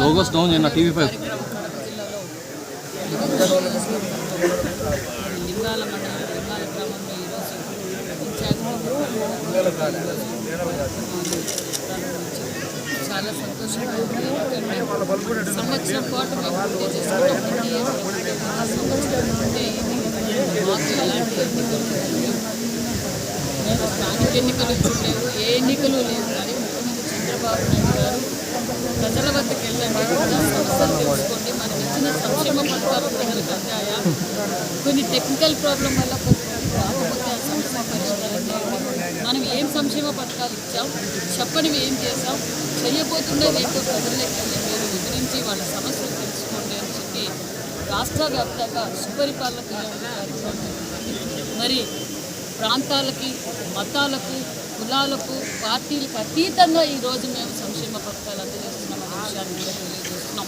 Logos down చేయండి TV5 లింగాల మండలం లింగాల గ్రామంలో చాలా సంతోషంగా ఉంది. సంవత్సరం పాటు మేము పూర్తి చేసుకున్నాం. మాకు ఎలాంటి స్థానిక ఎన్నికలు లేవు, ఏ ఎన్నికలు లేవు. కానీ ముఖ్యమంత్రి చంద్రబాబు నాయుడు గారు ప్రజల వద్దకు వెళ్ళండి, సమస్యలు తెలుసుకోండి, మనకి ఇచ్చిన సంక్షేమ పథకాలు ప్రజలకు అందాయా, కొన్ని టెక్నికల్ ప్రాబ్లం వల్ల కొంతమంది రాకపోతే ఆ సమస్య పరిష్కారం చేయండి, మనం ఏం సంక్షేమ పథకాలు ఇచ్చాం, చెప్పనివి ఏం చేసాం, చేయబోతుండే రేపు ప్రజల్లోకి వెళ్ళి మీరు వివరించి వాళ్ళ సమస్యలు తెలుసుకోండి అని చెప్పి రాష్ట్ర వ్యాప్తంగా సుపరిపాలన కార్యక్రమం. మరి ప్రాంతాలకి, మతాలకు, కులాలకు, పార్టీలకు అతీతంగా ఈరోజు మేము సంక్షేమ పథకాలు అందజేస్తున్నాం అనే విషయాన్ని కూడా తెలియజేస్తున్నాం.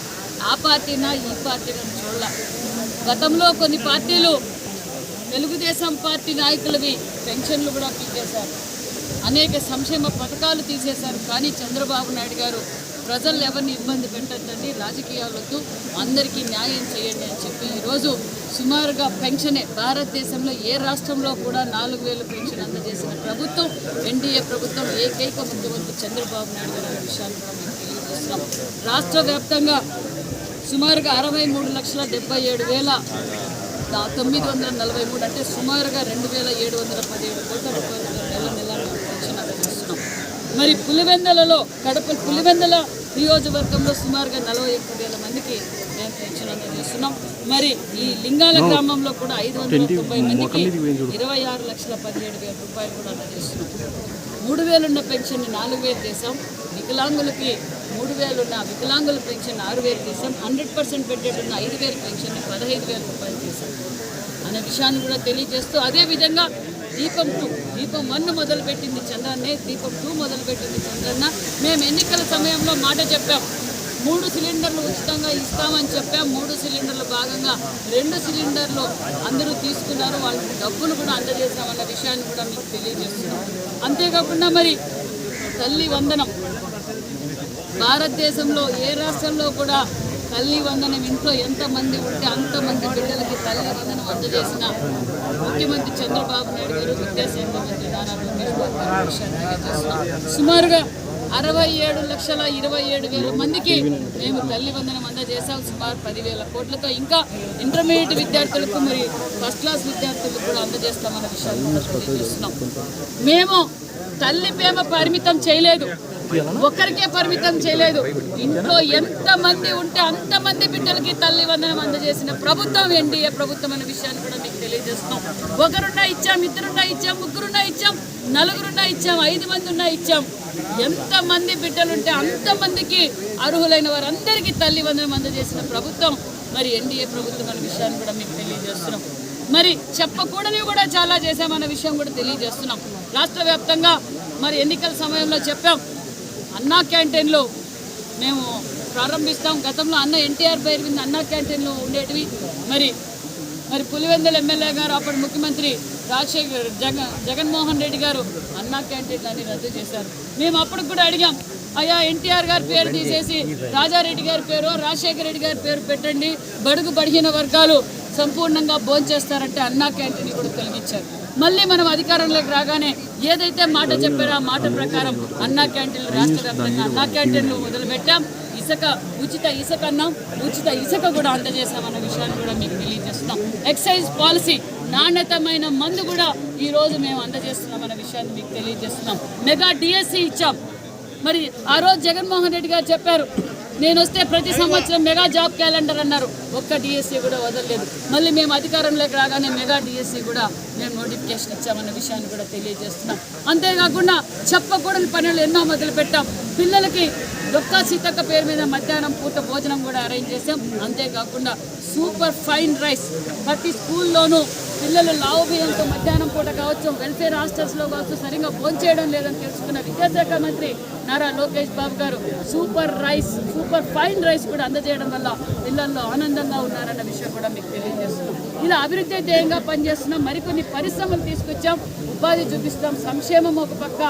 ఆ పార్టీనా ఈ పార్టీనా చూడాల. గతంలో కొన్ని పార్టీలు తెలుగుదేశం పార్టీ నాయకులవి పెన్షన్లు కూడా పీకేశారు, అనేక సంక్షేమ పథకాలు తీసేశారు. కానీ చంద్రబాబు నాయుడు గారు ప్రజలు ఎవరిని ఇబ్బంది పెట్టద్దండి, రాజకీయాలతో అందరికీ న్యాయం చేయండి అని చెప్పి ఈరోజు సుమారుగా పెన్షనే భారతదేశంలో ఏ రాష్ట్రంలో కూడా 4000 పెన్షన్ అందజేసిన ప్రభుత్వం ఎన్డీఏ ప్రభుత్వం, ఏకైక ముఖ్యమంత్రి చంద్రబాబు నాయుడు గారు అనే విషయాన్ని మేము తెలియజేస్తున్నాం. రాష్ట్ర వ్యాప్తంగా సుమారుగా 63,67,943 అంటే సుమారుగా 2,717 కోట్ల రూపాయలు నెల పెన్షన్ అందజేస్తున్నాం. మరి పులివెందుల నియోజకవర్గంలో సుమారుగా 41,000 మందికి మేము పెన్షన్ అందజేస్తున్నాం. మరి ఈ లింగాల గ్రామంలో కూడా 590 మందికి 26,17,000 రూపాయలు కూడా అందజేస్తున్నాం. 3,000 ఉన్న పెన్షన్ 4,000 చేసాం, వికలాంగులకి 3,000 ఉన్న వికలాంగుల పెన్షన్ 6,000 చేసాం, 100% బెడ్డెడ్ ఉన్న 5,000 పెన్షన్ 15,000 రూపాయలు చేసాం అనే విషయాన్ని కూడా తెలియజేస్తూ, అదేవిధంగా దీపం 1 మొదలుపెట్టింది చంద్రన్నే, దీపం 2 మొదలుపెట్టింది చంద్రన్న. మేము ఎన్నికల సమయంలో మాట చెప్పాం, 3 సిలిండర్లు ఉచితంగా ఇస్తామని చెప్పాం. 3 సిలిండర్లు భాగంగా 2 సిలిండర్లు అందరూ తీసుకున్నారు, వాళ్ళకి డబ్బులు కూడా అందజేశామన్న విషయాన్ని కూడా మీకు తెలియజేస్తున్నాం. అంతేకాకుండా మరి తల్లి వందనం, భారతదేశంలో ఏ రాష్ట్రంలో కూడా తల్లి వందనం ఇంట్లో ఎంతమంది ఉంటే అంతమంది బిడ్డలకి తల్లి వందనం అందజేసిన ముఖ్యమంత్రి చంద్రబాబు నాయుడు గారు, విద్యాశాఖ మంత్రి నారా లోకేష్ బాబు గారు విషయాన్ని తెలియజేస్తున్నాం. సుమారుగా 67,27,000 మందికి మేము తల్లి వందనం అందజేసాం, సుమారు 10,000 కోట్లతో. ఇంకా ఇంటర్మీడియట్ విద్యార్థులకు మరి ఫస్ట్ క్లాస్ విద్యార్థులకు కూడా అందజేస్తామన్న విషయాన్ని కూడా తెలియజేస్తున్నాం. మేము తల్లి ప్రేమ పరిమితం చేయలేదు, ఒక్కరికే పరిమితం చేయలేదు. ఇంట్లో ఎంతమంది ఉంటే అంతమంది బిడ్డలకి తల్లి వందనం అందజేసిన ప్రభుత్వం ఎన్డీఏ ప్రభుత్వం అనే విషయాన్ని కూడా మీకు తెలియజేస్తున్నాం. ఒకరున్నా ఇచ్చాం, ఇద్దరున్నా ఇచ్చాం, ముగ్గురున్నా ఇచ్చాం, నలుగురున్నా ఇచ్చాం, 5 మంది ఉన్నా ఇచ్చాం. ఎంతమంది బిడ్డలుంటే అంతమందికి అర్హులైన వారందరికీ తల్లి వందనం అందజేసిన ప్రభుత్వం మరి ఎన్డీఏ ప్రభుత్వం అనే విషయాన్ని కూడా మీకు తెలియజేస్తున్నాం. మరి చెప్పకూడనివి కూడా చాలా చేశామన్న విషయం కూడా తెలియజేస్తున్నాం. రాష్ట్ర వ్యాప్తంగా మరి ఎన్నికల సమయంలో చెప్పాం, అన్నా క్యాంటీన్లు మేము ప్రారంభిస్తాం. గతంలో అన్న ఎన్టీఆర్ పేరు మీద అన్నా క్యాంటీన్లు ఉండేటివి. మరి పులివెందుల ఎమ్మెల్యే గారు, అప్పుడు ముఖ్యమంత్రి జగన్మోహన్ రెడ్డి గారు అన్నా క్యాంటీన్లు అన్ని రద్దు చేశారు. మేము అప్పుడు కూడా అడిగాం, అయ్యా ఎన్టీఆర్ గారి పేరు తీసేసి రాజారెడ్డి గారి పేరు, రాజశేఖర రెడ్డి గారి పేరు పెట్టండి, బడుగు బడిగిన వర్గాలు సంపూర్ణంగా భోంచేస్తారంటే అన్నా క్యాంటీన్ కూడా తొలగించారు. మళ్ళీ మనం అధికారంలోకి రాగానే ఏదైతే మాట చెప్పారో ఆ మాట ప్రకారం అన్నా క్యాంటీన్లు రాష్ట్ర వ్యాప్తంగా అన్నా క్యాంటీన్లు మొదలుపెట్టాం. ఉచిత ఇసుక అన్నాం, ఉచిత ఇసుక కూడా అందజేసామన్న విషయాన్ని కూడా మీకు తెలియజేస్తున్నాం. ఎక్సైజ్ పాలసీ, నాణ్యతమైన మందు కూడా ఈరోజు మేము అందజేస్తున్నామన్న విషయాన్ని మీకు తెలియజేస్తున్నాం. మెగా డిఎస్సి ఇచ్చాం. మరి ఆ రోజు జగన్మోహన్ రెడ్డి గారు చెప్పారు, నేను వస్తే ప్రతి సంవత్సరం మెగా జాబ్ క్యాలెండర్ అన్నారు, ఒక్క డిఎస్సి కూడా వదలలేదు. మళ్ళీ మేము అధికారంలోకి రాగానే మెగా డిఎస్సి కూడా మేము నోటిఫికేషన్ ఇచ్చామన్న విషయాన్ని కూడా తెలియజేస్తున్నాం. అంతేకాకుండా చెప్పకూడని పనులు ఎన్నో మొదలుపెట్టాం. పిల్లలకి డొక్కా సీతక్క పేరు మీద మధ్యాహ్నం పూట భోజనం కూడా అరేంజ్ చేసాం. అంతేకాకుండా సూపర్ ఫైన్ రైస్ ప్రతి స్కూల్లోనూ పిల్లలు లావు బియ్యంతో మధ్యాహ్నం పూట కావచ్చు, వెల్ఫేర్ హాస్టల్స్లో కావచ్చు సరిగ్గా భోంచేయడం లేదని తెలుసుకున్న విద్యాశాఖ మంత్రి నారా లోకేష్ బాబు గారు సూపర్ ఫైన్ రైస్ కూడా అందజేయడం వల్ల పిల్లల్లో ఆనందంగా ఉన్నారన్న విషయం కూడా మీకు తెలియజేస్తున్నాం. ఇలా అభివృద్ధి ధ్యేయంగా పనిచేస్తున్నాం. మరికొన్ని పరిశ్రమలు తీసుకొచ్చాం, ఉపాధి చూపిస్తాం. సంక్షేమం ఒక పక్క,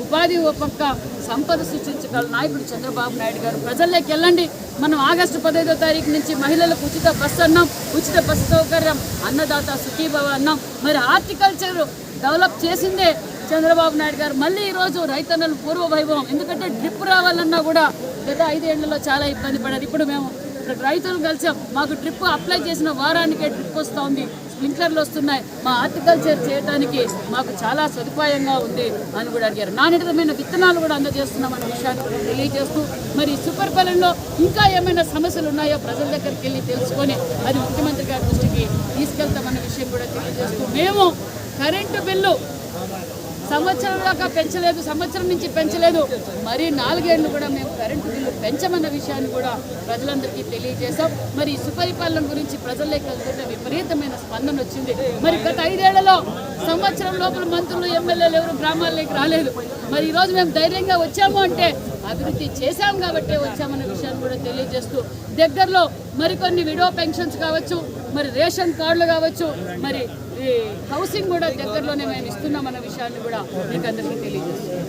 ఉపాధి ఒక పక్క, సంపద సృష్టించగల నాయకుడు చంద్రబాబు నాయుడు గారు. ప్రజల్లోకి వెళ్ళండి. మనం ఆగస్టు 15వ తారీఖు నుంచి మహిళలకు ఉచిత బస్సు అన్నాం, ఉచిత బస్సు సౌకర్యం, అన్నదాత సుఖీభవ అన్నాం. మరి హార్టికల్చర్ డెవలప్ చేసిందే చంద్రబాబు నాయుడు గారు. మళ్ళీ ఈరోజు రైతన్నలు పూర్వ వైభవం. ఎందుకంటే డ్రిప్ రావాలన్నా కూడా గత 5 ఏళ్లలో చాలా ఇబ్బంది పడారు. ఇప్పుడు మేము రైతులు కలిసాం, మాకు డ్రిప్ అప్లై చేసిన వారానికే డ్రిప్ వస్తూ ఉంది, స్ప్రింక్లర్లు వస్తున్నాయి, మా హార్టికల్చర్ చేయడానికి మాకు చాలా సదుపాయంగా ఉంది అని కూడా అడిగారు. నాణ్యతమైన విత్తనాలు కూడా అందజేస్తున్నామన్న విషయాన్ని కూడా తెలియజేస్తూ మరి సుపరిపాలనలో ఇంకా ఏమైనా సమస్యలు ఉన్నాయో ప్రజల దగ్గరికి వెళ్ళి తెలుసుకొని అది ముఖ్యమంత్రి గారి దృష్టికి తీసుకెళ్తామన్న విషయం కూడా తెలియజేస్తూ మేము కరెంటు బిల్లు సంవత్సరం దాకా పెంచలేదు, సంవత్సరం నుంచి పెంచలేదు, మరి 4 ఏళ్ళు కూడా మేము కరెంటు బిల్లు పెంచమన్న విషయాన్ని కూడా ప్రజలందరికీ తెలియజేశాం. మరి సుపరిపాలన గురించి ప్రజల్లోకి వెళ్తుంటే విపరీతమైన స్పందన వచ్చింది. మరి గత 5 ఏళ్లలో సంవత్సరం లోపల మంత్రులు ఎమ్మెల్యేలు ఎవరు గ్రామాల్లోకి రాలేదు. మరి ఈరోజు మేము ధైర్యంగా వచ్చాము అంటే అభివృద్ధి చేశాం కాబట్టే వచ్చామన్న విషయాన్ని కూడా తెలియజేస్తూ దగ్గరలో మరికొన్ని విడో పెన్షన్స్ కావచ్చు, మరి రేషన్ కార్డులు కావచ్చు, మరి ఈ హౌసింగ్ కూడా దగ్గరలోనే మేము ఇస్తున్నామన్న విషయాన్ని కూడా మీకు అందరికీ తెలియజేస్తున్నాం.